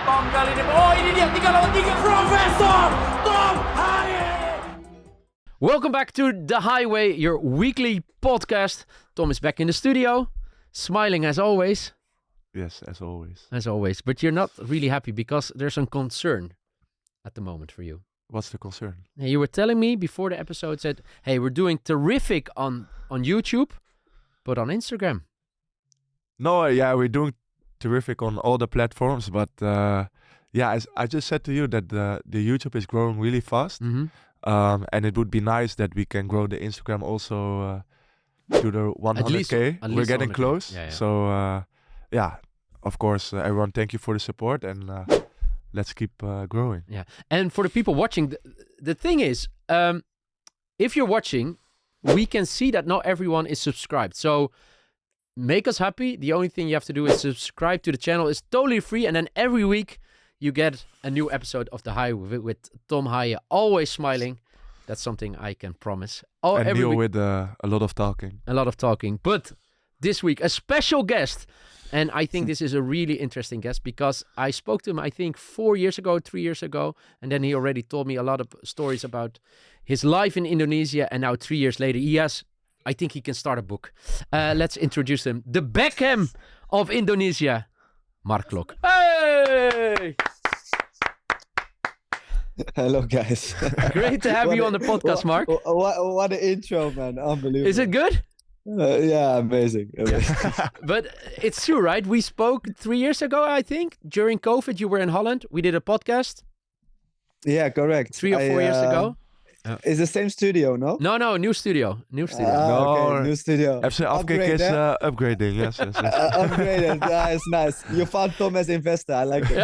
Tom kali ini. Oh, ini dia 3 lawan 3 Profesor Tom Haye. Welcome back to the Haye Way, your weekly podcast. Tom is back in the studio, smiling as always. Yes, as always. As always, but you're not really happy because there's some concern at the moment for you. What's the concern? Hey, you were telling me before the episode said, hey, we're doing terrific on YouTube, but on Instagram. No, we're doing terrific on all the platforms, but as I just said to you that the YouTube is growing really fast, and it would be nice that we can grow the Instagram also to the 100K. At We're least getting 100K. close. Yeah. So, of course, everyone, thank you for the support, and let's keep growing. Yeah, and for the people watching, the thing is, if you're watching, we can see that not everyone is subscribed. So make us happy. The only thing you have to do is subscribe to the channel. It's totally free, and then every week you get a new episode of the Haye with Tom Haye, always smiling. That's something I can promise. And every Neil week, with a lot of talking. a lot of talking. But this week, a special guest. And I think this is a really interesting guest because I spoke to him, I think 3 years ago. And then he already told me a lot of stories about his life in Indonesia. And now 3 years later, I think he can start a book. Let's introduce him. The Beckham of Indonesia, Marc Klok. Hey! Hello, guys. Great to have you on the podcast, Marc. What an intro, man. Unbelievable. Is it good? Yeah, amazing. But it's true, right? We spoke 3 years ago, I think. During COVID, you were in Holland. We did a podcast. Yeah, correct. 3 or 4 years ago. It's the same studio, no? No, new studio. Okay, new studio. FC Afkik is upgrading, yes. Upgraded, it's nice. You found Tom as investor, I like it.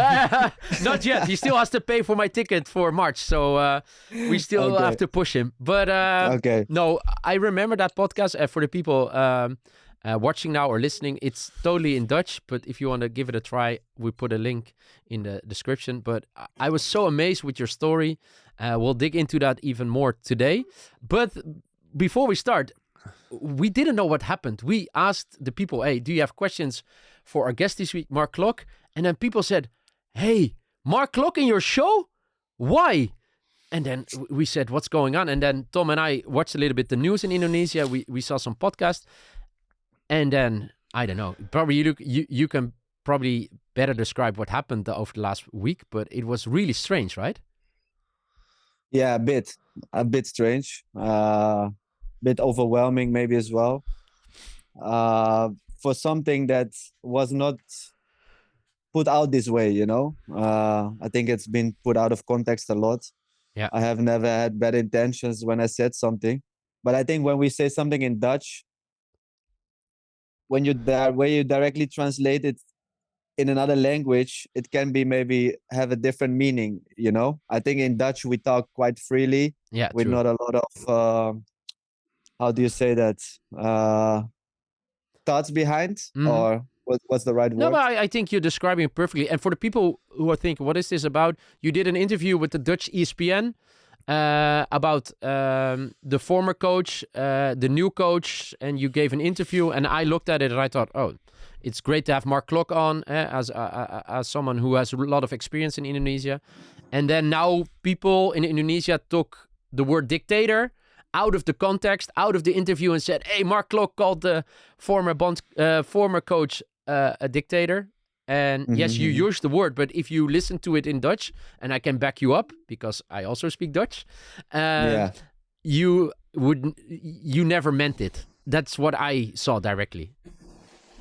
Not yet. He still has to pay for my ticket for March, so we still have to push him. But no, I remember that podcast. For the people watching now or listening, it's totally in Dutch, but if you want to give it a try, we put a link in the description. But I was so amazed with your story. We'll dig into that even more today. But before we start, we didn't know what happened. We asked the people, hey, do you have questions for our guest this week, Marc Klok? And then people said, hey, Marc Klok in your show? Why? And then we said, what's going on? And then Tom and I watched a little bit the news in Indonesia. We saw some podcasts. And then, I don't know, probably you can probably better describe what happened over the last week, but it was really strange, right? Yeah, a bit strange, bit overwhelming maybe as well. For something that was not put out this way, you know. I think it's been put out of context a lot. Yeah, I have never had bad intentions when I said something, but I think when we say something in Dutch, when you directly translate it in another language, it can be maybe have a different meaning, you know. I think in Dutch we talk quite freely, with true. not a lot of how do you say that, thoughts behind, or what's the right word? No, but I think you're describing it perfectly. And for the people who are thinking, what is this about? You did an interview with the Dutch ESPN about the former coach, the new coach, and you gave an interview. And I looked at it and I thought, oh, it's great to have Marc Klok on as someone who has a lot of experience in Indonesia. And then now people in Indonesia took the word dictator out of the context, out of the interview, and said, hey, Marc Klok called the former coach a dictator. And yes, you use the word, but if you listen to it in Dutch, and I can back you up because I also speak Dutch, you never meant it. That's what I saw directly.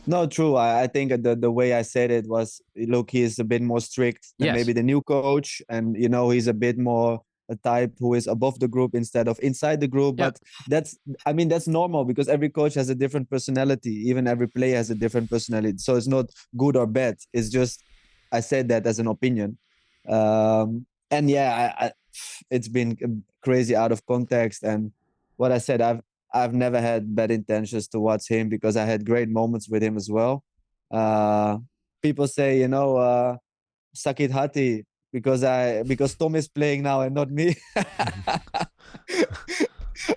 No, true. I think the way I said it was, look, he's a bit more strict than maybe the new coach, and you know, he's a bit more a type who is above the group instead of inside the group. But that's normal because every coach has a different personality. Even every player has a different personality. So it's not good or bad. It's just, I said that as an opinion. And it's been crazy out of context. And what I said, I've never had bad intentions towards him because I had great moments with him as well. People say, you know, sakit hati, because Tom is playing now and not me.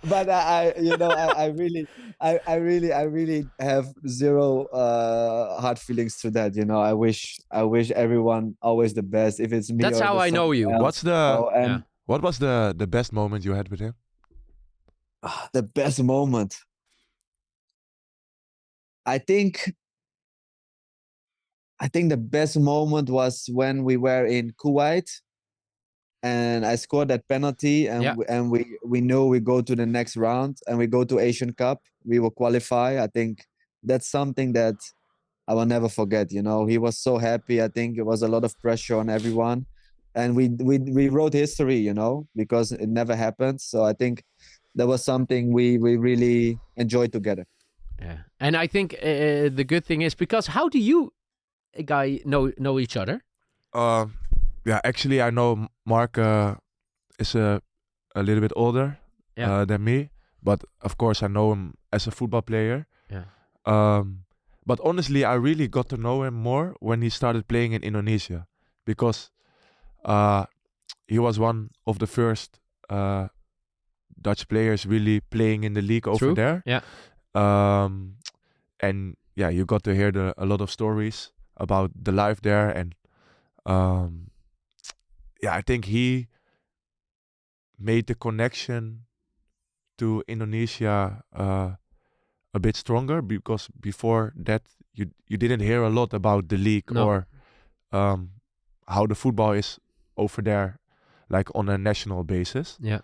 But I really have zero hard feelings to that. I wish everyone always the best. If it's me, that's or how I know you. What's the and what was the best moment you had with him? the best moment? I think the best moment was when we were in Kuwait and I scored that penalty, and we know we go to the next round and we go to Asian Cup. We will qualify. I think that's something that I will never forget. He was so happy. I think it was a lot of pressure on everyone, and we wrote history. Because it never happened. So I think that was something we really enjoyed together. Yeah, and I think the good thing is, because how do you guy know each other? Yeah, actually, I know Marc is a little bit older than me, but of course I know him as a football player. Yeah. But honestly, I really got to know him more when he started playing in Indonesia, because he was one of the first Dutch players really playing in the league over there. Yeah. And yeah, you got to hear a lot of stories about the life there, and yeah, I think he made the connection to Indonesia a bit stronger, because before that you didn't hear a lot about the league or how the football is over there, like on a national basis. Yeah.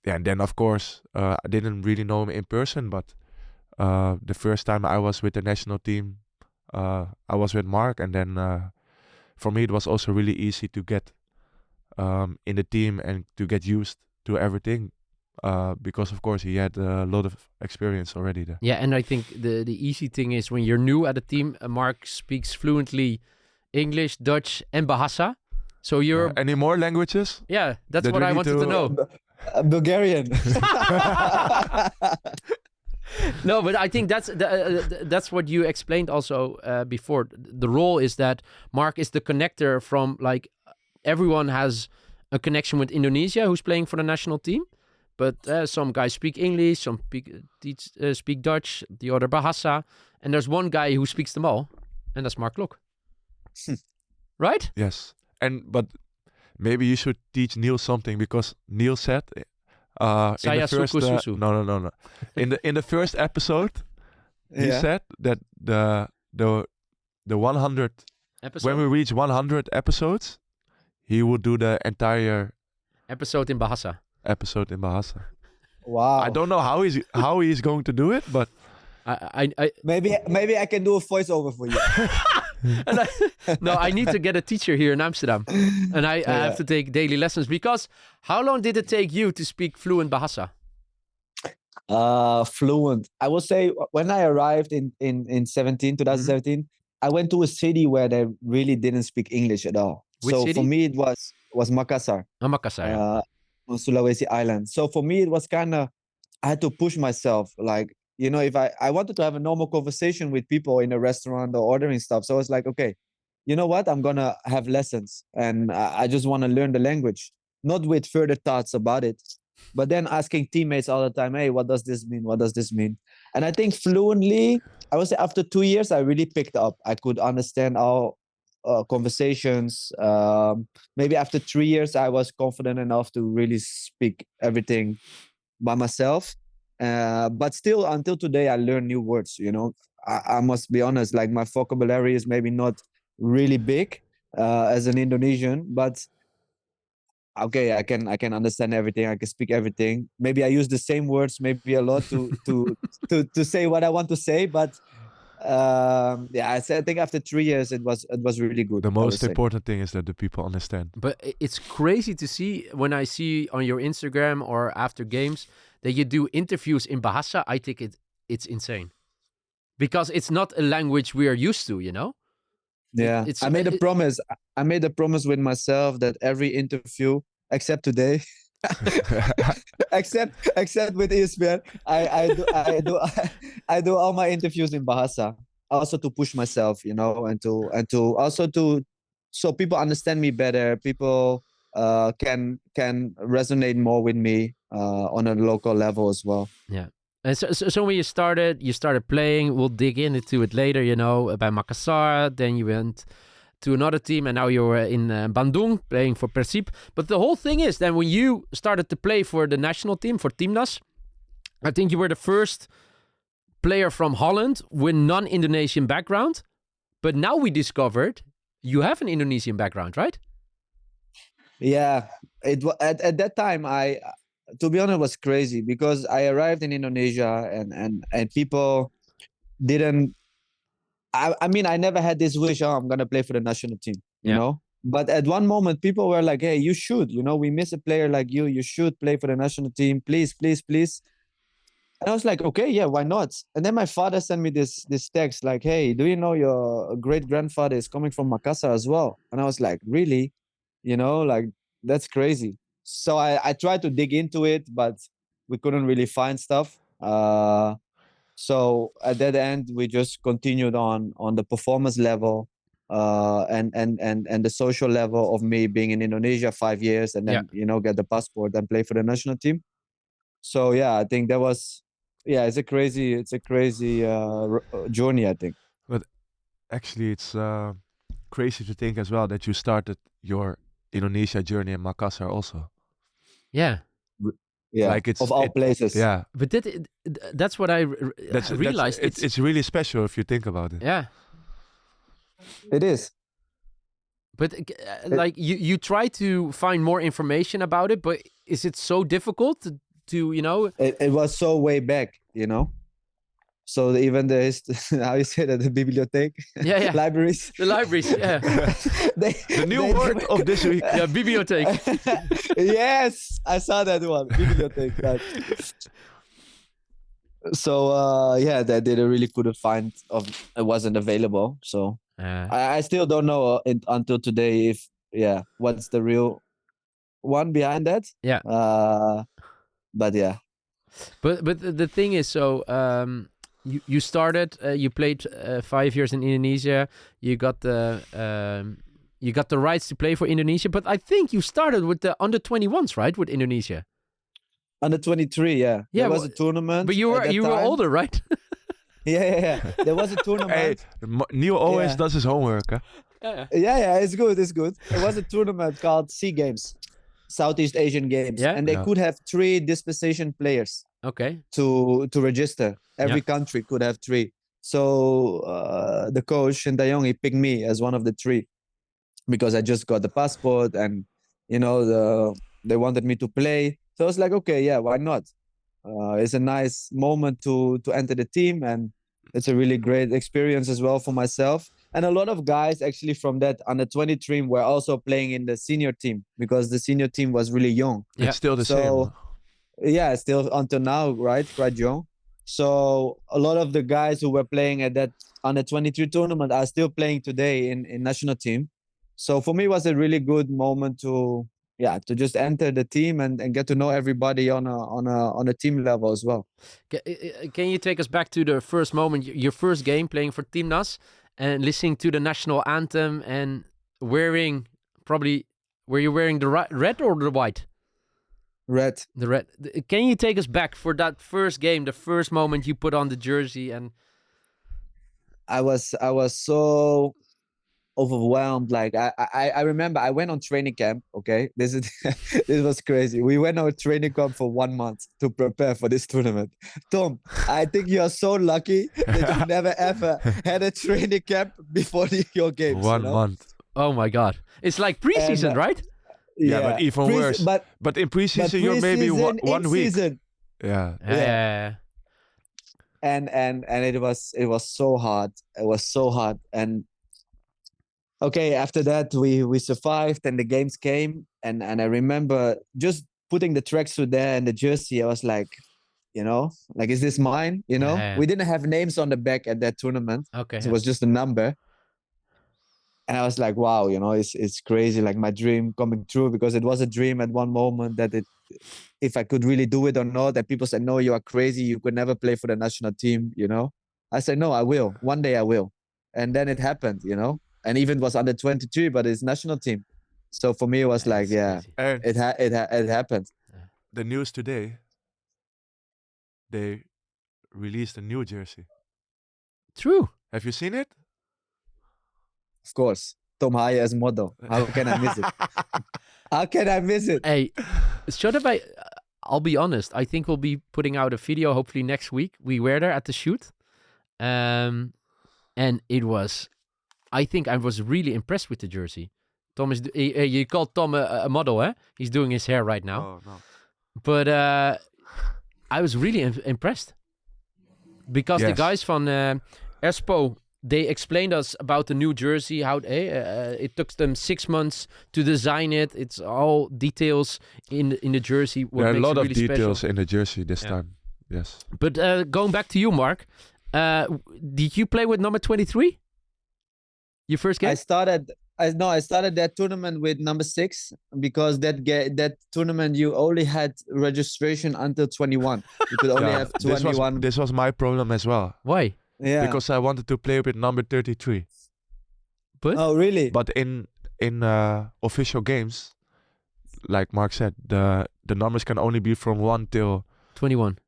Yeah, and then of course I didn't really know him in person, but the first time I was with the national team, I was with Marc, and then for me it was also really easy to get in the team and to get used to everything, because of course he had a lot of experience already there. Yeah, and I think the easy thing is when you're new at a team, Marc speaks fluently English, Dutch, and Bahasa. So you're any more languages? Yeah, that's that what I wanted to know. Bulgarian. No, but I think that's what you explained also before. The role is that Marc is the connector from, like, everyone has a connection with Indonesia who's playing for the national team, but some guys speak English, some speak Dutch, the other Bahasa, and there's one guy who speaks them all, and that's Marc Klok. Right? Yes, but maybe you should teach Neil something, because Neil said in the first no. In the first episode, he said that the 100 episode? When we reach 100 episodes, he would do the entire episode in Bahasa. Wow! I don't know how he's going to do it, but I maybe I can do a voiceover for you. I need to get a teacher here in Amsterdam, and I have to take daily lessons. Because how long did it take you to speak fluent Bahasa? Fluent, I will say, when I arrived in 2017, I went to a city where they really didn't speak English at all. Which city? For me it was Makassar. Makassar, on Sulawesi Island. So for me it was kind of, I had to push myself, like, if I wanted to have a normal conversation with people in a restaurant or ordering stuff. So I was like, okay, you know what? I'm going to have lessons, and I just want to learn the language, not with further thoughts about it, but then asking teammates all the time, hey, what does this mean? What does this mean? And I think fluently, I would say after 2 years, I really picked up. I could understand all conversations. Maybe after 3 years, I was confident enough to really speak everything by myself. But still, until today, I learn new words. I must be honest, like, my vocabulary is maybe not really big as an Indonesian, but okay, I can understand everything. I can speak everything. Maybe I use the same words, maybe a lot to say what I want to say. But I think after 3 years, it was really good. The most important thing is that the people understand. But it's crazy to see, when I see on your Instagram or after games that you do interviews in Bahasa. I think it's insane, because it's not a language we are used to, Yeah, I made a promise. I made a promise with myself that every interview, except today, except with Ismail, I do all my interviews in Bahasa, also to push myself, and to also so people understand me better. People can resonate more with me on a local level as well. Yeah. And so when you started playing, we'll dig into it later, by Makassar, then you went to another team, and now you're in Bandung playing for Persib. But the whole thing is, then when you started to play for the national team, for Timnas, I think you were the first player from Holland with non-Indonesian background. But now we discovered you have an Indonesian background, right? Yeah, at that time, to be honest, it was crazy because I arrived in Indonesia and people didn't. I mean, I never had this wish. Oh, I'm gonna play for the national team, you know. But at one moment, people were like, "Hey, you should. We miss a player like you. You should play for the national team. Please, please, please." And I was like, "Okay, yeah, why not?" And then my father sent me this text like, "Hey, do you know your great grandfather is coming from Makassar as well?" And I was like, "Really? Like that's crazy." So I tried to dig into it, but we couldn't really find stuff. So at that end, we just continued on the performance level, and the social level of me being in Indonesia 5 years, and then get the passport and play for the national team. So yeah, I think that was, it's a crazy journey, I think. But actually, it's crazy to think as well that you started your Indonesia journey in Makassar also. Yeah. Yeah, like of all places. Yeah, but that's what I realized. It's really special if you think about it. Yeah, it is. But like you try to find more information about it, but is it so difficult to It was so way back, So even how you say that, the bibliotheek, libraries, the libraries, yeah. The new word of this week, bibliotheek. Yes, I saw that one, bibliotheek. So they really couldn't find it wasn't available. So I still don't know until today if what's the real one behind that. Yeah. But yeah. But the thing is, so you started, you played 5 years in Indonesia. You got the rights to play for Indonesia. But I think you started with the under-21s, right, with Indonesia? Under 23, yeah. There was a tournament. But you were older, right? Yeah. There was a tournament. Hey, Neil always does his homework, huh? Yeah, it's good. It was a tournament called SEA Games, Southeast Asian Games, and they could have 3 dispensation players. Okay. To register. Every country could have 3. So the coach Shin-Tae-yong, he picked me as one of the 3 because I just got the passport and they wanted me to play. So I was like, okay, yeah, why not? It's a nice moment to enter the team, and it's a really great experience as well for myself. And a lot of guys actually from that under 23 were also playing in the senior team because the senior team was really young. It's still the same. Yeah, still until now, right? Quite young. So a lot of the guys who were playing at that under 23 tournament are still playing today in national team. So for me, it was a really good moment to just enter the team and get to know everybody on a team level as well. Can you take us back to the first moment, your first game playing for Timnas and listening to the national anthem and were you wearing the red or the white? Red. The red. Can you take us back for that first game, the first moment you put on the jersey? And I was so overwhelmed. Like I remember I went on training camp. Okay, this was crazy. We went on training camp for 1 month to prepare for this tournament. Tom, I think you are so lucky that you never ever had a training camp before your games. 1 month. Oh my God! It's like preseason, right? Yeah, but even worse. But in preseason, you're maybe 1 week. Season. Yeah. And it was so hard. It was so hard. And okay, after that we survived and the games came. And I remember just putting the tracksuit there and the jersey. I was like, is this mine? We didn't have names on the back at that tournament. Okay. So it was just a number. And I was like, wow, it's crazy, like my dream coming true, because it was a dream at one moment that if I could really do it or not, that people said, no, you are crazy. You could never play for the national team, I said, no, I will. One day I will. And then it happened, and even was under 23, but it's national team. So for me, it was like, yeah, it happened. The news today, they released a new jersey. True. Have you seen it? Of course. Tom Haye as model. How can I miss it? How can I miss it? Hey, I'll be honest. I think we'll be putting out a video hopefully next week. We were there at the shoot. And it was, I think I was really impressed with the jersey. Tom is, you called Tom a model, eh? He's doing his hair right now. Oh, no. But I was really impressed. Because the guys from Expo, they explained us about the new jersey, how it took them 6 months to design it. It's all details in the jersey. There are a lot of details special in the jersey this time. Yes. But going back to you, Marc, did you play with number 23? Your first game? I started that tournament with number 6 because that tournament you only had registration until 21. You could only have 21. This was my problem as well. Why? Yeah. Because I wanted to play with number 33. But? Oh, really? But in official games, like Marc said, the numbers can only be from 1 till 21.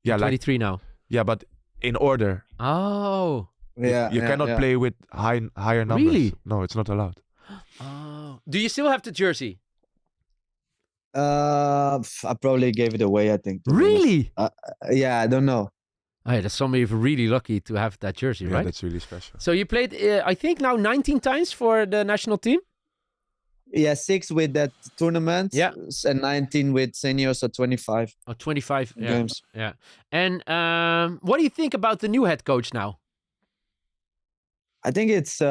Yeah, 23 now. Yeah, but in order. Oh. Yeah. You cannot play with higher numbers. Really? No, it's not allowed. Oh. Do you still have the jersey? I probably gave it away, I think. Really? Yeah, I don't know. Oh, yeah, that's somebody really lucky to have that jersey, Yeah, right? that's really special. So you played, I think now 19 times for the national team? Yeah, 6 with that tournament. Yeah. And 19 with seniors, so 25. Oh, 25 games. Yeah. And what do you think about the new head coach now? I think it's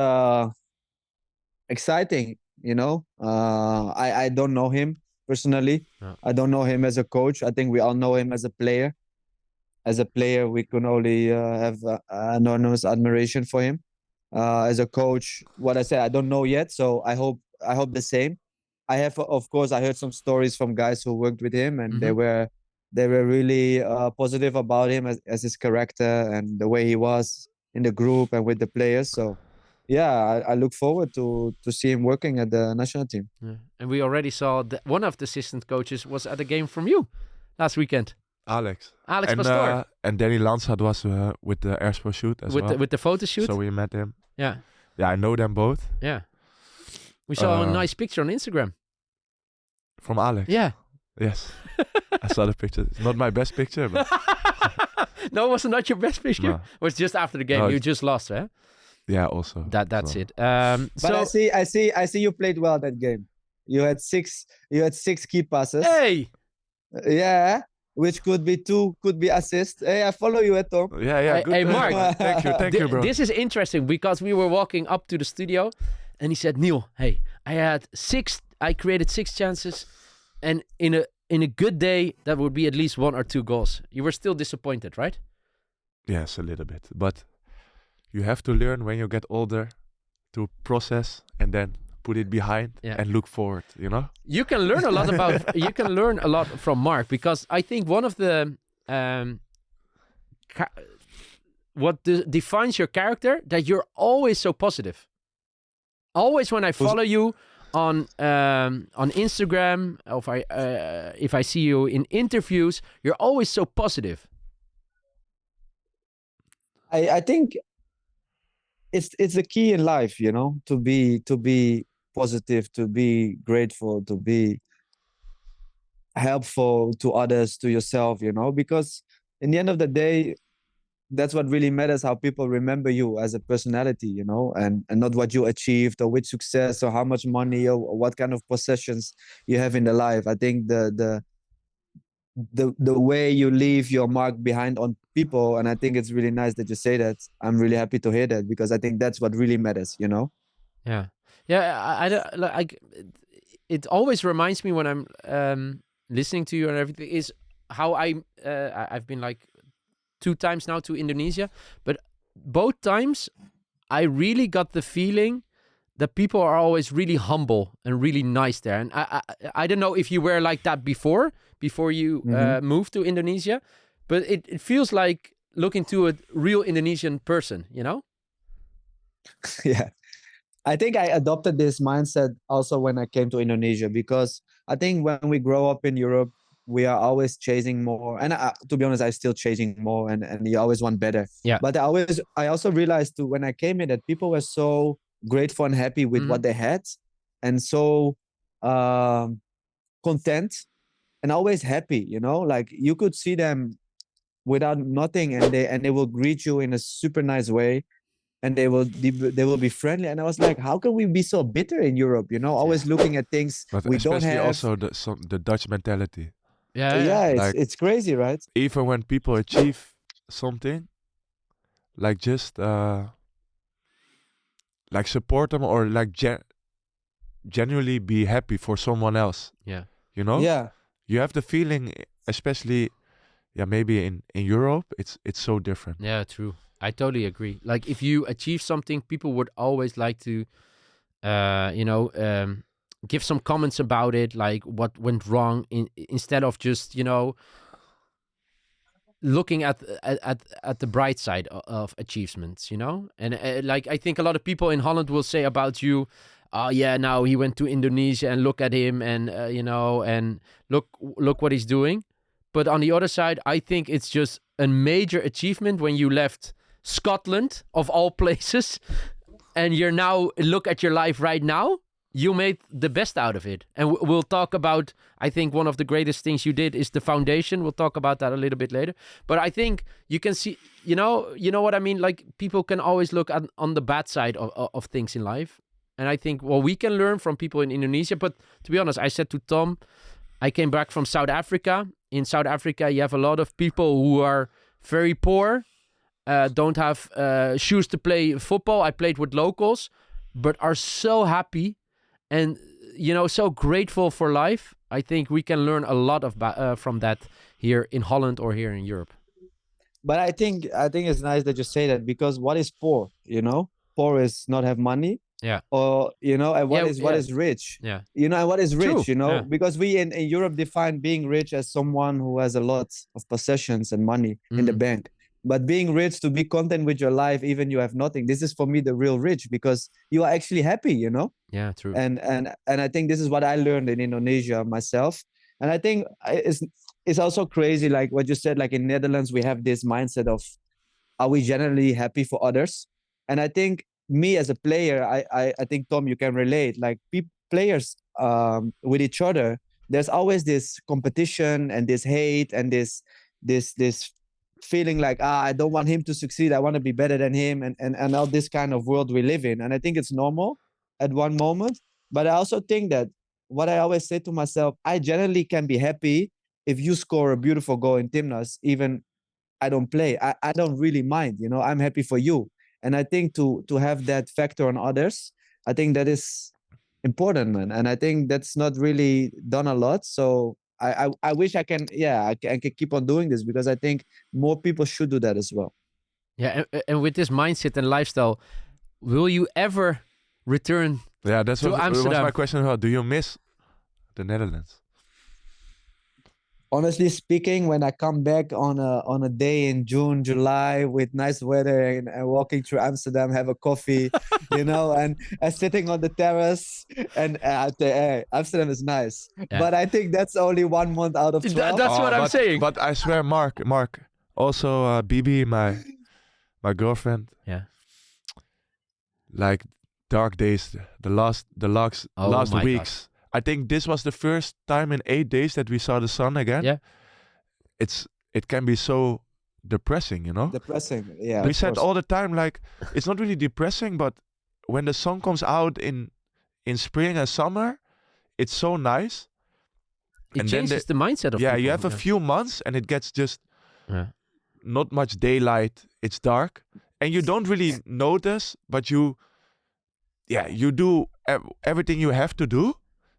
exciting, you know. I don't know him personally. No. I don't know him as a coach. I think we all know him as a player. As a player, we can only have enormous admiration for him. As a coach, what I said, I don't know yet. So I hope the same. I have, of course, I heard some stories from guys who worked with him, and they were really positive about him as his character and the way he was in the group and with the players. So yeah, I look forward to see him working at the national team. Yeah. And we already saw that one of the assistant coaches was at a game from you last weekend. Alex Pastor. And Danny Lansad was with the Airspo shoot as well. With the photo shoot? So we met him. Yeah. Yeah, I know them both. Yeah. We saw a nice picture on Instagram. From Alex? Yeah. Yes. I saw the picture. It's not my best picture, but... No, it was not your best picture? No. It was just after the game. No, you just lost, eh? Yeah, also. That's so. it. But so, I see you played well that game. You had six key passes. Hey! Yeah. Which could be 2, could be assists. Hey, I follow you, Tom. Yeah, good. Hey, Marc. Thank you, bro. This is interesting because we were walking up to the studio and he said, Neil, hey, I created 6 chances and in a good day, that would be at least 1 or 2 goals. You were still disappointed, right? Yes, a little bit. But you have to learn when you get older to process and then put it behind and look forward, you know? You can learn a lot from Marc because I think one of the defines your character that you're always so positive. Always when I follow you on Instagram, or if I see you in interviews, you're always so positive. I think it's the key in life, you know, to be positive, to be grateful, to be helpful to others, to yourself, you know, because in the end of the day, that's what really matters, how people remember you as a personality, you know, and not what you achieved or which success or how much money or what kind of possessions you have in the life. I think the way you leave your mark behind on people, and I think it's really nice that you say that. I'm really happy to hear that because I think that's what really matters, you know. Yeah. It always reminds me when I'm listening to you and everything is how I've been like 2 times now to Indonesia, but both times I really got the feeling that people are always really humble and really nice there. And I don't know if you were like that before you moved to Indonesia, but it feels like looking to a real Indonesian person, you know? Yeah. I think I adopted this mindset also when I came to Indonesia, because I think when we grow up in Europe, we are always chasing more. And to be honest, I'm still chasing more, and you always want better. Yeah. But I also realized too, when I came in, that people were so grateful and happy with what they had, and so content and always happy, you know, like you could see them without nothing, and they will greet you in a super nice way, and they will be friendly. And I was like, how can we be so bitter in Europe, you know, always looking at things But we don't have. also the Dutch mentality. Yeah, like, it's crazy, right? Even when people achieve something, like just like support them, or like genuinely be happy for someone else. Yeah. You know? Yeah. You have the feeling, especially maybe in Europe, it's so different. Yeah, true. I totally agree. Like if you achieve something, people would always like to give some comments about it, like what went wrong, instead of just, you know, looking at the bright side of achievements, you know. And like I think a lot of people in Holland will say about you, oh yeah, now he went to Indonesia and look at him, and you know, and look what he's doing. But on the other side, I think it's just a major achievement when you left Scotland, of all places, and you're now, look at your life right now. You made the best out of it. And we'll talk about, I think one of the greatest things you did is the foundation. We'll talk about that a little bit later. But I think you can see, you know what I mean? Like people can always look on the bad side of things in life. And I think, well, we can learn from people in Indonesia. But to be honest, I said to Tom, I came back from South Africa. In South Africa, you have a lot of people who are very poor, don't have shoes to play football. I played with locals, but are so happy and, you know, so grateful for life. I think we can learn a lot from that here in Holland or here in Europe. But I think it's nice that you say that, because what is poor? You know, poor is not have money. Yeah. Or, you know, and what is rich? Yeah. You know, and what is rich? True. You know, Yeah. because we in Europe define being rich as someone who has a lot of possessions and money in the bank. But being rich, to be content with your life, even you have nothing. This is for me the real rich, because you are actually happy, you know? Yeah, true. And I think this is what I learned in Indonesia myself. And I think it's also crazy, like what you said, like in Netherlands, we have this mindset of, are we generally happy for others? And I think me as a player, I think, Tom, you can relate, like players with each other, there's always this competition and this hate and this feeling like, I don't want him to succeed, I want to be better than him, and all this kind of world we live in. And I think it's normal at one moment, but I also think that what I always say to myself, I generally can be happy if you score a beautiful goal in Timnas, even I don't play, I don't really mind, you know, I'm happy for you. And I think to have that factor on others, I think that is important, man. And I think that's not really done a lot. So I wish I can keep on doing this, because I think more people should do that as well. Yeah, and with this mindset and lifestyle, will you ever return to Amsterdam? That was my question. Do you miss the Netherlands? Honestly speaking, when I come back on a day in June, July with nice weather and walking through Amsterdam, have a coffee, you know, and sitting on the terrace, and Amsterdam is nice. Yeah. But I think that's only 1 month out of 12. That's what I'm saying. But I swear, Mark, also Bibi, my girlfriend. Yeah. Like dark days, the last weeks. God. I think this was the first time in 8 days that we saw the sun again. Yeah. It can be so depressing, you know? Depressing, yeah. We said all the time, like, it's not really depressing, but when the sun comes out in spring and summer, it's so nice. It changes the mindset of people. You have a few months and it gets just not much daylight. It's dark. And you don't really notice, but you do everything you have to do.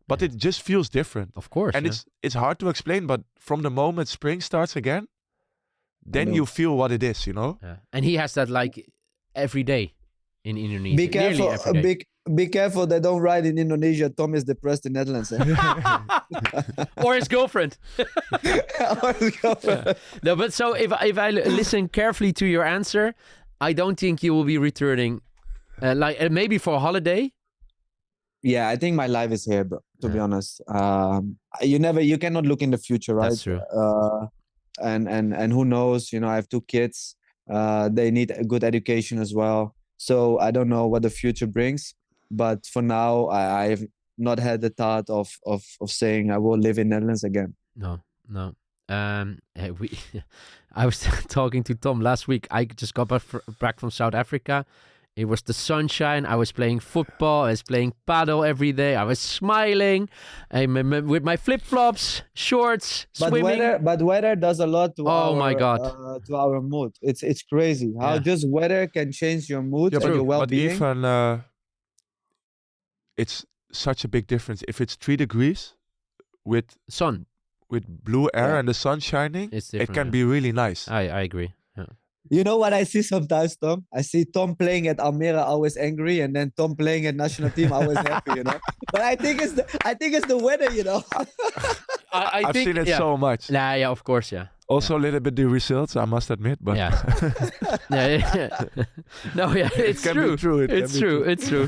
But it just feels different. Of course. And it's hard to explain, but from the moment spring starts again, then you feel what it is, you know? Yeah. And he has that like every day in Indonesia. Be careful, be careful they don't write in Indonesia, Tom is depressed in Netherlands. Or his girlfriend. Yeah. No, but so if I listen carefully to your answer, I don't think you will be returning, maybe for a holiday. Yeah, I think my life is here, bro, to be honest. You cannot look in the future, right? That's true. And who knows, I have 2 kids. They need a good education as well. So I don't know what the future brings. But for now, I've not had the thought of saying I will live in Netherlands again. No. I was talking to Tom last week. I just got back from South Africa. It was the sunshine. I was playing football. I was playing paddle every day. I was smiling with my flip-flops, shorts, swimming. But weather does a lot to my God. To our mood. It's crazy how just weather can change your mood and your well-being. But even it's such a big difference if it's 3 degrees with sun, with blue air and the sun shining. It can be really nice. I agree. Yeah. You know what I see sometimes, Tom? I see Tom playing at Almere always angry, and then Tom playing at national team always happy, But I think it's the weather, I've seen it so much. Yeah, of course, yeah. Also a little bit the results, I must admit, but yeah. No, yeah, it's true. It's true.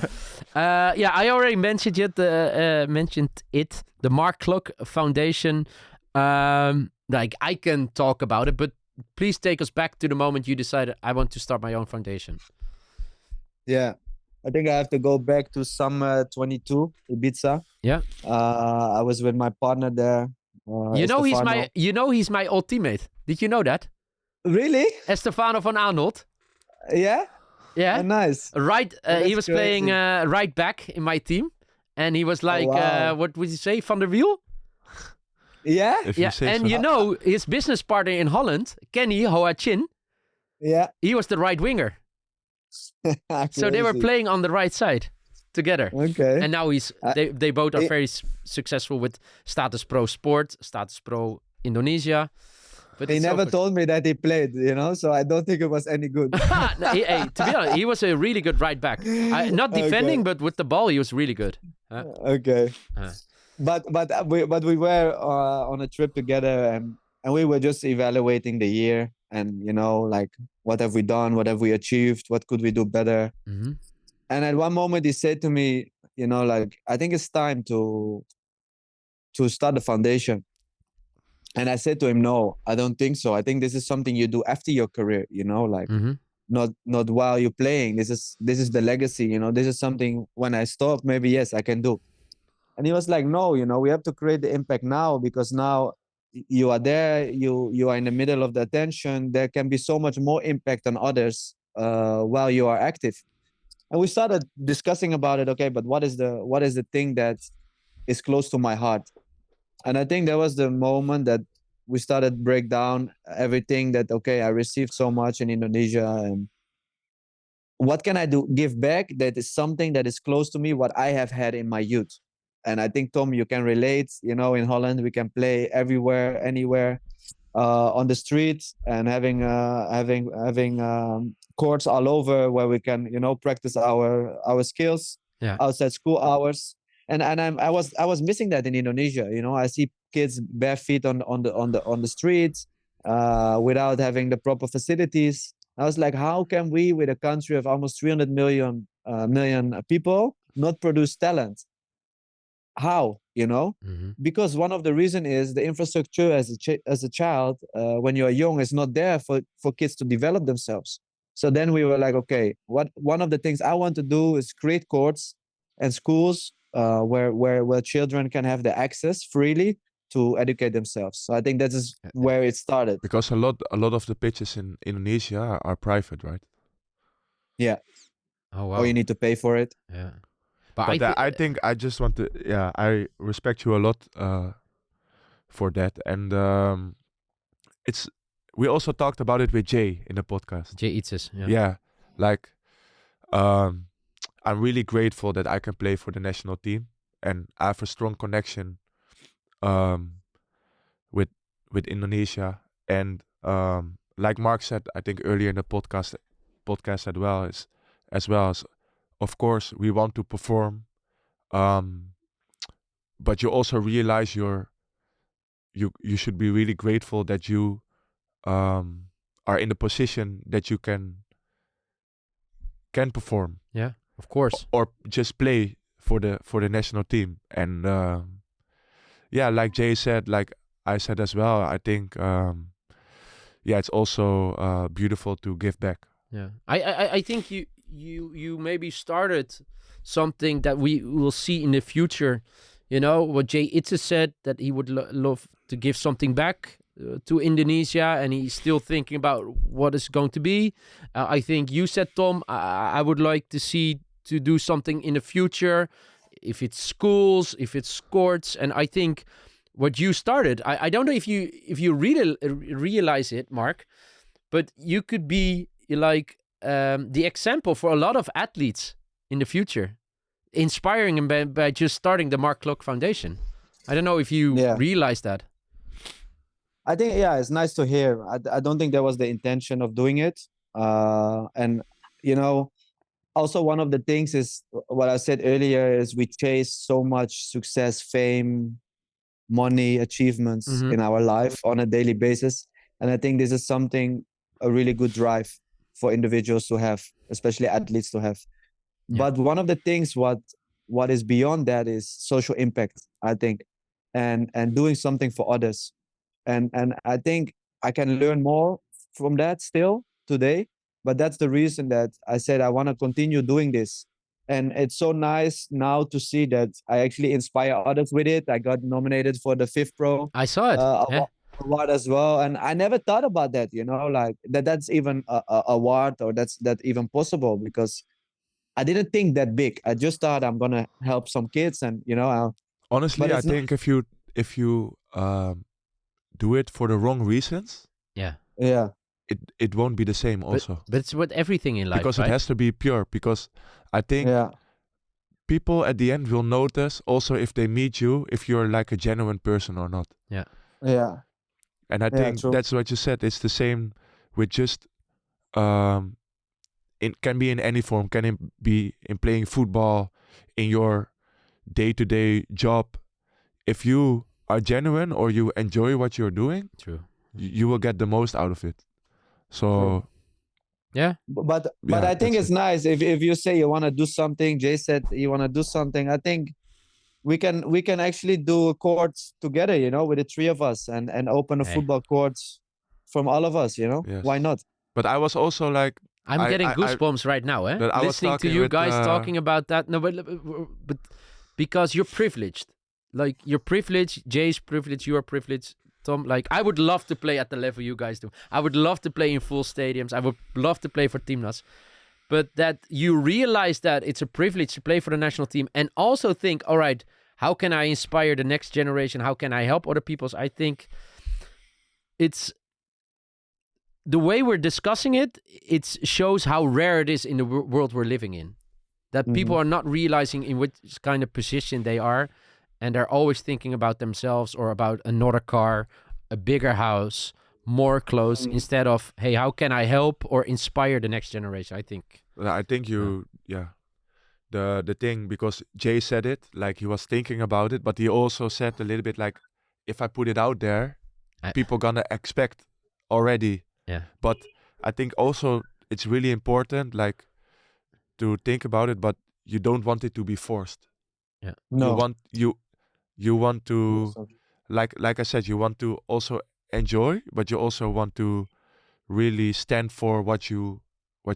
I already mentioned it. The Marc Klok Foundation. I can talk about it, but please take us back to the moment you decided I want to start my own foundation. Yeah, I think I have to go back to summer 22, Ibiza. Yeah. I was with my partner there. He's my old teammate. Did you know that? Really? Estefano van Arnold. Yeah. Yeah. Oh, nice. Right. He was playing right back in my team, and he was like, what would you say, Van der Wiel? Yeah. And his business partner in Holland, Kenny Hoachin. Yeah. He was the right winger. So they were playing on the right side together. Okay. And now they both are very successful with Status Pro Sport, Status Pro Indonesia. But he never told me that he played, so I don't think it was any good. To be honest, he was a really good right back. Not defending, but with the ball, he was really good. Okay. But we were on a trip together, and we were just evaluating the year, and what have we done, what have we achieved, what could we do better. Mm-hmm. And at one moment he said to me, I think it's time to start the foundation. And I said to him, no, I don't think so. I think this is something you do after your career, mm-hmm. not while you're playing. This is the legacy, this is something when I stop, maybe yes, I can do. And he was like, no, we have to create the impact now, because now you are there, you are in the middle of the attention. There can be so much more impact on others while you are active. And we started discussing about it. Okay, but what is the thing that is close to my heart? And I think that was the moment that we started break down everything that, okay, I received so much in Indonesia, and what can I give back that is something that is close to me, what I have had in my youth. And I think, Tom, you can relate, in Holland, we can play everywhere, anywhere, on the streets, and having courts all over where we can, practice our skills outside school hours. And I was missing that in Indonesia. I see kids bare feet on the streets without having the proper facilities. I was like, how can we, with a country of almost 300 million people, not produce talent? How? Mm-hmm. Because one of the reasons is the infrastructure as a child when you are young is not there for kids to develop themselves. So then we were like, okay, one of the things I want to do is create courts and schools where children can have the access freely to educate themselves. So I think that is where it started. Because a lot of the pitches in Indonesia are private, right? Yeah. Oh wow. Or you need to pay for it. Yeah. But I think I just want to. Yeah, I respect you a lot for that, and we also talked about it with Jay in the podcast. Jay Itzes. Yeah, like I'm really grateful that I can play for the national team, and I have a strong connection with Indonesia. And like Mark said, I think earlier in the podcast as well as, of course, we want to perform, but you also realize you should be really grateful that you are in the position that you can perform. Yeah, of course. Or just play for the national team. And like Jay said, like I said as well, I think it's also beautiful to give back. Yeah, I think you maybe started something that we will see in the future. You know what Jay Itse said, that he would love to give something back to Indonesia, and he's still thinking about what is going to be. I think you said, Tom, I would like to see to do something in the future, if it's schools, if it's sports. And I think what you started, I don't know if you really realize it, Marc, but you could be like the example for a lot of athletes in the future, inspiring them by just starting the Marc Klok Foundation. I don't know if you realize that. I think, it's nice to hear. I don't think that was the intention of doing it. And, also one of the things is what I said earlier is we chase so much success, fame, money, achievements in our life on a daily basis. And I think this is a really good drive for individuals to have, especially athletes to have. Yeah. But one of the things what is beyond that is social impact, I think, and doing something for others. And I think I can learn more from that still today. But that's the reason that I said I want to continue doing this. And it's so nice now to see that I actually inspire others with it. I got nominated for the Fifth Pro. I saw it. Award as well. And I never thought about that, like that's even a award, or that's even possible, because I didn't think that big. I just thought I'm going to help some kids, and, honestly, I think if you do it for the wrong reasons, it won't be the same also. But it's with everything in life, because right? It has to be pure, because I think people at the end will notice also if they meet you, if you're like a genuine person or not. Yeah. And I think that's what you said. It's the same with just it can be in any form, can be in playing football, in your day-to-day job. If you are genuine or you enjoy what you're doing, you will get the most out of it. So but I think it's nice if you say you want to do something. Jay said you want to do something. I think we can actually do courts together, with the three of us, and open a football courts from all of us, Yes. Why not? But I was also like, I'm getting goosebumps right now, listening to you guys talking about that. No, but because you're privileged, like you're privileged, Jay's privileged, you are privileged, Tom. Like I would love to play at the level you guys do. I would love to play in full stadiums. I would love to play for Timnas. But that you realize that it's a privilege to play for the national team, and also think, all right, how can I inspire the next generation? How can I help other people? I think it's the way we're discussing it. It shows how rare it is in the world we're living in. That people are not realizing in which kind of position they are, and they're always thinking about themselves or about another car, a bigger house, more clothes, instead of, hey, how can I help or inspire the next generation? I think the thing, because Jay said it, like he was thinking about it, but he also said a little bit like, if I put it out there, people gonna expect already. But I think also it's really important, like, to think about it, but you don't want it to be forced. No. You want to, like I said, you want to also enjoy, but you also want to really stand for what you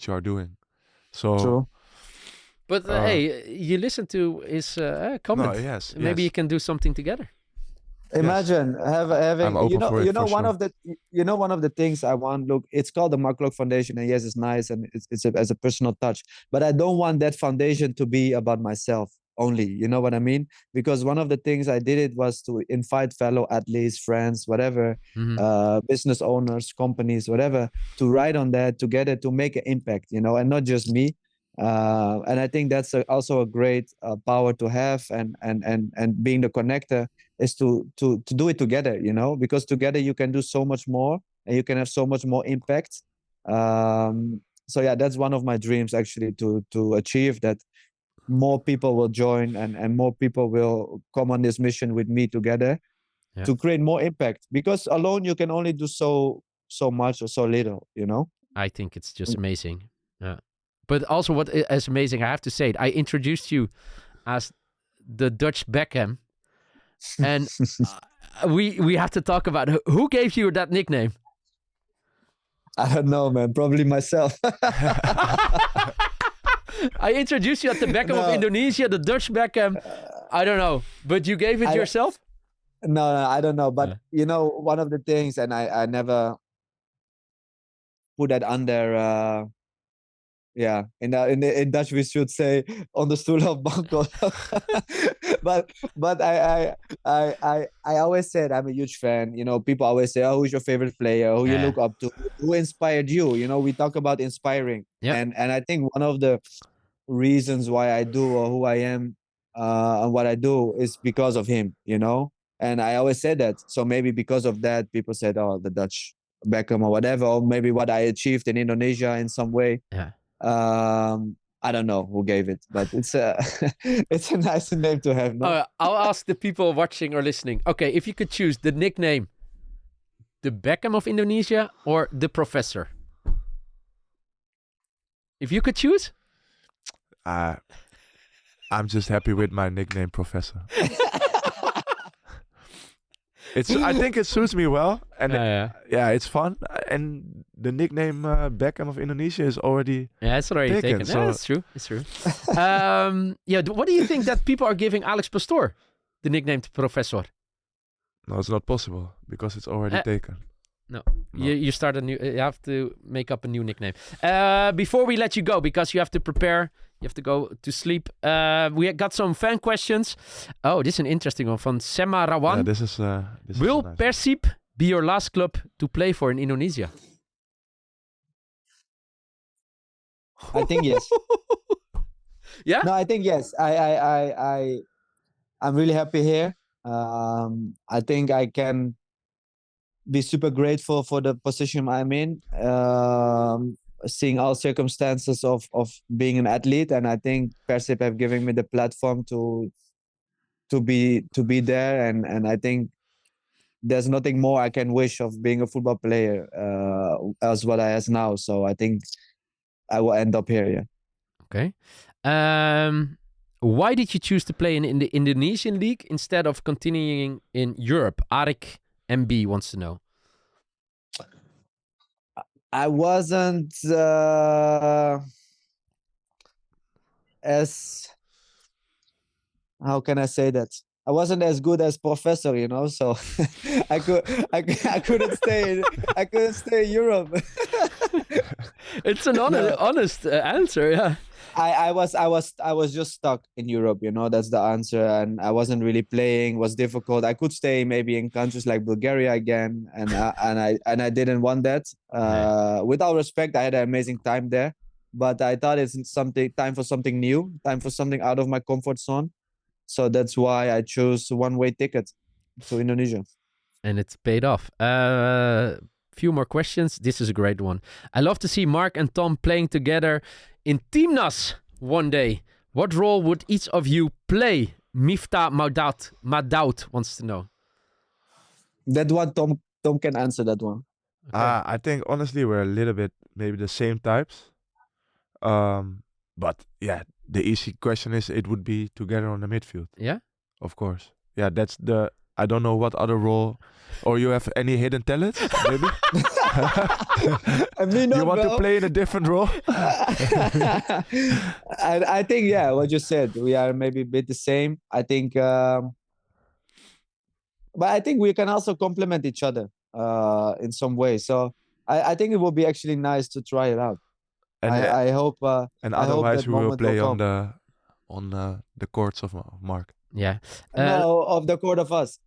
are doing. So True. But hey, you listen to his comment. No, yes, maybe you can do something together. Imagine having I'm open for it, for one sure. Of the things I want. Look, it's called the Marc Klok Foundation, and yes, it's nice, and it's as a personal touch. But I don't want that foundation to be about myself only. You know what I mean? Because one of the things I did it was to invite fellow athletes, friends, whatever, business owners, companies, whatever, to write on that together to make an impact. And not just me. And I think that's also a great power to have, and being the connector is to do it together, because together you can do so much more, and you can have so much more impact. So that's one of my dreams, actually, to achieve that. More people will join, and more people will come on this mission with me together to create more impact, because alone you can only do so much or so little. I think it's just amazing. But also what is amazing, I have to say it, I introduced you as the Dutch Beckham, and we have to talk about who gave you that nickname. I don't know, man. Probably myself. I introduced you as the Beckham of Indonesia, the Dutch Beckham. I don't know, but you gave it yourself? No, I don't know. But one of the things, and I never put that under. In Dutch we should say on the stoel of Bangkok. but I always said I'm a huge fan. People always say, "Oh, who's your favorite player? Who you look up to? Who inspired you?" We talk about inspiring, and I think one of the reasons why I do or who I am and what I do is because of him. And I always said that. So maybe because of that, people said, "Oh, the Dutch Beckham or whatever," or maybe what I achieved in Indonesia in some way. Yeah. I don't know who gave it, but it's a it's a nice name to have. No? I'll ask the people watching or listening. Okay, if you could choose the nickname, the Beckham of Indonesia or the Professor? If you could choose? I'm just happy with my nickname, Professor. I think it suits me well, and it's fun. And the nickname Beckham of Indonesia is already it's already taken. So. Yeah, it's true. It's true. What do you think that people are giving Alex Pastoor the nickname Professor? No, it's not possible because it's already taken. No. You start a new. You have to make up a new nickname. Before we let you go, because you have to prepare. You have to go to sleep. We got some fan questions. Oh, this is an interesting one from Sema Rawan. Yeah, this is Will nice. Persib be your last club to play for in Indonesia? I think yes. Yeah? No, I think yes. I'm really happy here. I think I can be super grateful for the position I'm in. Seeing all circumstances of being an athlete, and I think Persib have given me the platform to be there, and I think there's nothing more I can wish of being a football player as what I has now. So I think I will end up here. Yeah. Okay. Why did you choose to play in the Indonesian league instead of continuing in Europe? Arik MB wants to know. I wasn't as, how can I say that? I wasn't as good as Professor, so I couldn't stay in Europe. It's an honest answer, yeah. I was just stuck in Europe, that's the answer, and I wasn't really playing. It was difficult. I could stay maybe in countries like Bulgaria again, and I didn't want that. With all respect, I had an amazing time there, but I thought it's time for something new, time for something out of my comfort zone. So that's why I chose one-way ticket to Indonesia. And it's paid off. Few more questions. This is a great one. I love to see Marc and Tom playing together in Timnas one day. What role would each of you play? Mifta Madaut wants to know. That one, Tom can answer that one. Okay. I think honestly we're a little bit maybe the same types. But yeah, the easy question is it would be together on the midfield. Yeah? Of course. Yeah, that's I don't know what other role, or you have any hidden talents, maybe? You want to play in a different role? I think, yeah, what you said, we are maybe a bit the same. I think, but I think we can also complement each other in some way. So I think it will be actually nice to try it out. And I hope. And otherwise, we will play on the courts of Marc. Yeah. No, of the court of us.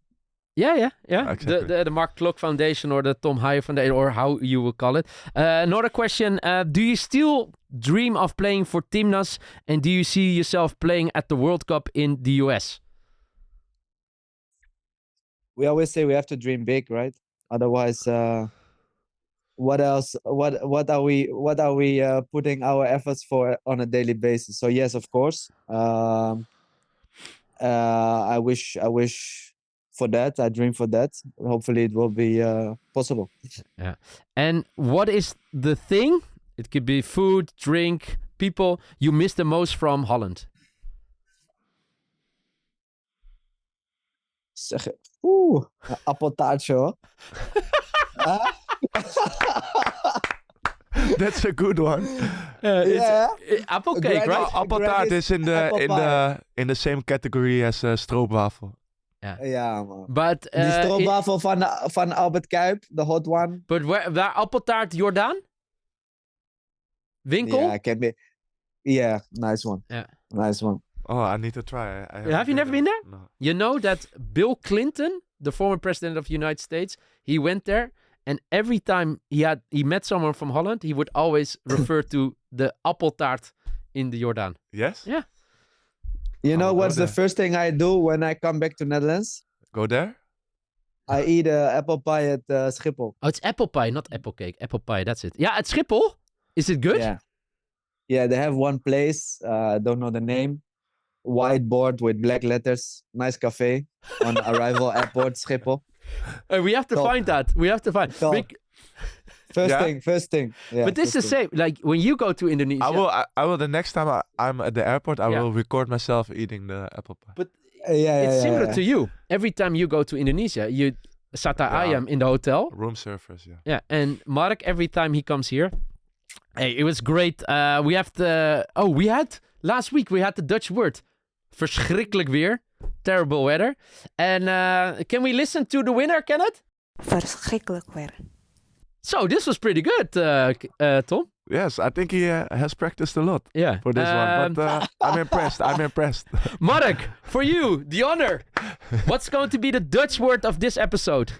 Yeah. Exactly. The Marc Klok Foundation or the Haye Foundation, or how you will call it. Another question. Do you still dream of playing for Timnas, and do you see yourself playing at the World Cup in the US? We always say we have to dream big, right? Otherwise, what else? What are we putting our efforts for on a daily basis? So yes, of course. I wish for that. I dream for that. Hopefully, it will be possible. Yeah. And what is the thing? It could be food, drink, people you miss the most from Holland. appeltaartje hoor. That's a good one. Apple cake, right? Appeltaart is in the same category as stroopwafel. Ja, man. But die stroopwafel van Albert Kuip, the hot one. But waar appeltaart Jordaan? Winkel? Yeah, can be. Yeah, nice one. Yeah, nice one. Oh, I need to try. Have you never been there? No. You know that Bill Clinton, the former president of the United States, he went there, and every time he met someone from Holland, he would always refer to the appeltaart in the Jordaan. Yes? Yeah. You know what's the first thing I do when I come back to Netherlands? Go there? I eat apple pie at Schiphol. Oh, it's apple pie, not apple cake. Apple pie, that's it. Yeah, at Schiphol? Is it good? Yeah, they have one place, don't know the name. White board with black letters. Nice cafe on arrival airport, Schiphol. We have to find that. We have to find. First thing. Yeah, but this is the same. Like when you go to Indonesia. I will. The next time I'm at the airport, I will record myself eating the apple pie. But it's similar to you. Every time you go to Indonesia, you sata ayam in the hotel. Room service, yeah. Yeah, and Marc, every time he comes here, hey, it was great. Last week we had the Dutch word. Verschrikkelijk weer. Terrible weather. And can we listen to the winner, Kenneth? Verschrikkelijk weer. So this was pretty good, Tom. Yes, I think he has practiced a lot for this one. But I'm impressed. Marc, for you, the honor. What's going to be the Dutch word of this episode?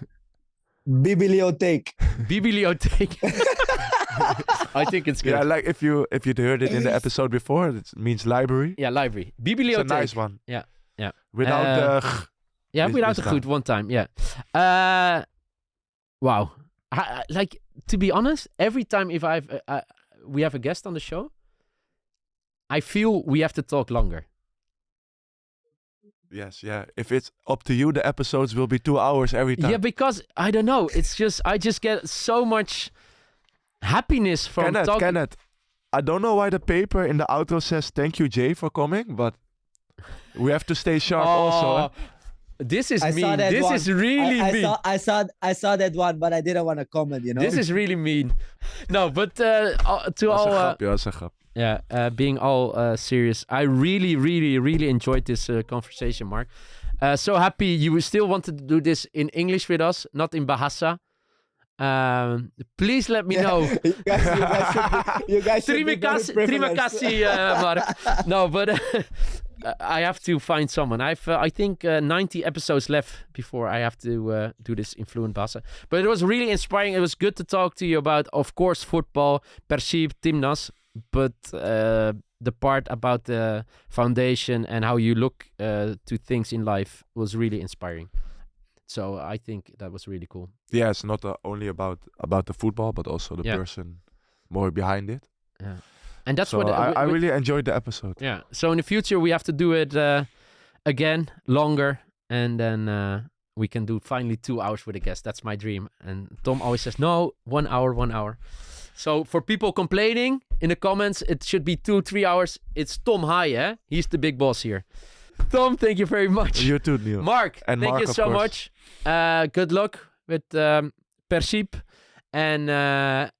Bibliotheek. Bibliotheek. I think it's good. Yeah, like if you heard it in the episode before, it means library. Yeah, library. Bibliotheek. It's a nice one. Yeah. Without the... Yeah, without the good one time, yeah. Wow. Like, to be honest, every time if we have a guest on the show, I feel we have to talk longer. Yes, yeah. If it's up to you, the episodes will be 2 hours every time. Yeah, because, I don't know, it's just, I just get so much happiness from talking. Kenneth, I don't know why the paper in the outro says, thank you, Jay, for coming, but we have to stay sharp also. This is mean. This is really mean. I saw that one, but I didn't want to comment, you know? This is really mean. No, but to all... being all serious, I really, really, really enjoyed this conversation, Marc. So happy you still wanted to do this in English with us, not in Bahasa. Please let me know. you guys should be Terima kasih, Marc. No, but I have to find someone. I think 90 episodes left before I have to do this in fluent Bahasa. But it was really inspiring. It was good to talk to you about, of course, football, Persib, Timnas, but the part about the foundation and how you look to things in life was really inspiring. So I think that was really cool. Yeah, it's not only about the football, but also the person more behind it. Yeah, and that's what I really enjoyed the episode. Yeah. So in the future we have to do it again, longer, and then we can do finally 2 hours with a guest. That's my dream. And Tom always says no, 1 hour, 1 hour. So for people complaining in the comments, it should be 2-3 hours. It's Tom Haye, eh? He's the big boss here. Tom, thank you very much. You too, Neil. Marc, thank you so much. Good luck with Persib. And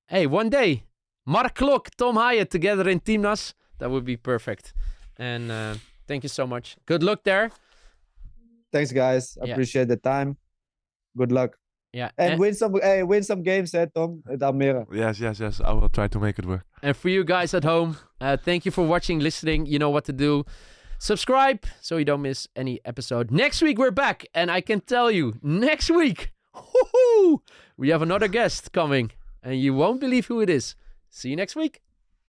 hey, one day, Marc Klok, Tom Haye together in Timnas. That would be perfect. And thank you so much. Good luck there. Thanks, guys. Appreciate the time. Good luck. Yeah, and win some games, Tom, at Almere. Yes. I will try to make it work. And for you guys at home, thank you for watching, listening. You know what to do. Subscribe so you don't miss any episode. Next week we're back, and I can tell you, next week, we have another guest coming, and you won't believe who it is. See you next week.